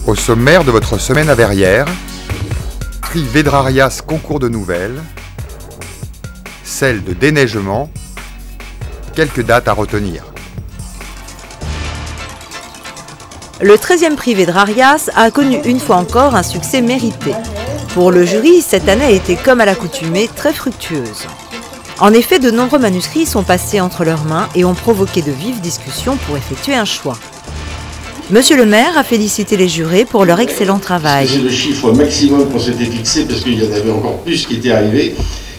Au sommaire de votre semaine à Verrières, prix Vedrarias concours de nouvelles, celle de déneigement, quelques dates à retenir. Le 13e prix Vedrarias a connu une fois encore un succès mérité. Pour le jury, cette année a été comme à l'accoutumée très fructueuse. En effet, de nombreux manuscrits sont passés entre leurs mains et ont provoqué de vives discussions pour effectuer un choix. Monsieur le maire a félicité les jurés pour leur excellent travail. C'est le chiffre maximum qu'on s'était fixé parce qu'il y en avait encore plus qui étaient arrivés,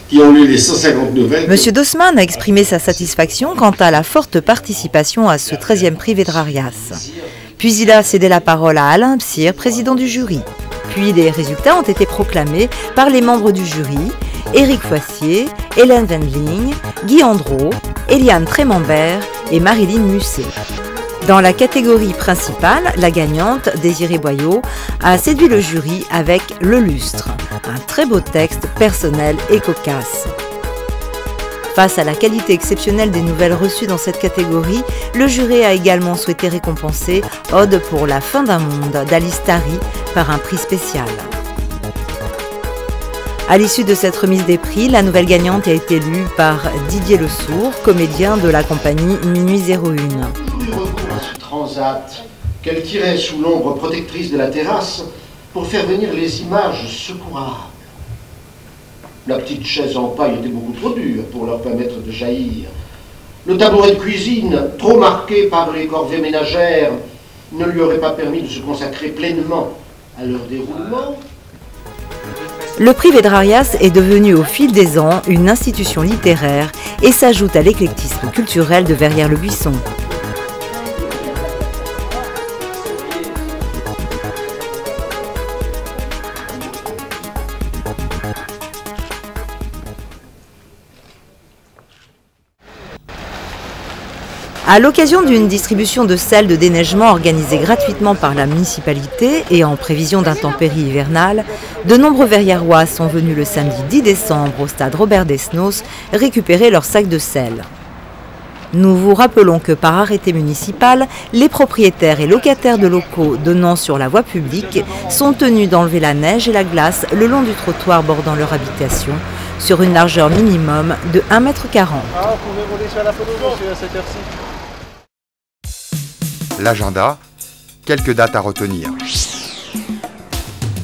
qui ont lu les 150 nouvelles. Monsieur Dossman a exprimé sa satisfaction quant à la forte participation à ce 13e prix Vedrarias. Puis il a cédé la parole à Alain Psyr, président du jury. Puis les résultats ont été proclamés par les membres du jury, Éric Foissier, Hélène Wendling, Guy Andreau, Eliane Trémembert et Marilyn Musset. Dans la catégorie principale, la gagnante, Désirée Boyau, a séduit le jury avec Le Lustre, un très beau texte personnel et cocasse. Face à la qualité exceptionnelle des nouvelles reçues dans cette catégorie, le jury a également souhaité récompenser Ode pour la fin d'un monde d'Alice Tary par un prix spécial. À l'issue de cette remise des prix, la nouvelle gagnante a été lue par Didier Le Sourd, comédien de la compagnie Minuit 01. Ce transat qu'elle tirait sous l'ombre protectrice de la terrasse pour faire venir les images secourables. La petite chaise en paille était beaucoup trop dure pour leur permettre de jaillir. Le tabouret de cuisine, trop marqué par les corvées ménagères, ne lui aurait pas permis de se consacrer pleinement à leur déroulement. Le prix Vedrarias est devenu au fil des ans une institution littéraire et s'ajoute à l'éclectisme culturel de Verrières-le-Buisson. À l'occasion d'une distribution de salles de déneigement organisée gratuitement par la municipalité et en prévision d'intempéries hivernales, de nombreux Verriérois sont venus le samedi 10 décembre au stade Robert Desnos récupérer leurs sacs de sel. Nous vous rappelons que par arrêté municipal, les propriétaires et locataires de locaux donnant sur la voie publique sont tenus d'enlever la neige et la glace le long du trottoir bordant leur habitation sur une largeur minimum de 1,40 m. Ah, vous pouvez rouler sur la photo à cette heure-ci. L'agenda, quelques dates à retenir.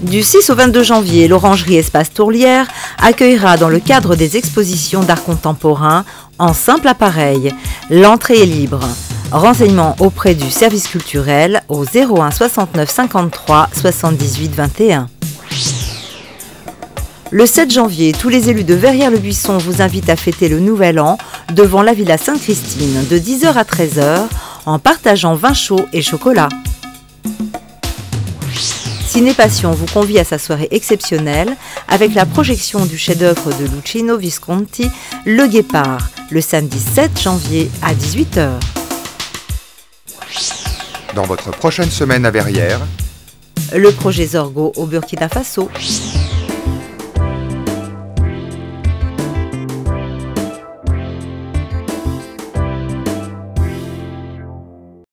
Du 6 au 22 janvier, l'Orangerie Espace Tourlière accueillera dans le cadre des expositions d'art contemporain en simple appareil. L'entrée est libre. Renseignements auprès du service culturel au 01 69 53 78 21. Le 7 janvier, tous les élus de Verrières-le-Buisson vous invitent à fêter le Nouvel An devant la Villa Sainte-Christine de 10 h à 13 h en partageant vin chaud et chocolat. Ciné Passion vous convie à sa soirée exceptionnelle avec la projection du chef-d'œuvre de Luchino Visconti, Le Guépard, le samedi 7 janvier à 18 h. Dans votre prochaine semaine à Verrières, le projet Zorgo au Burkina Faso.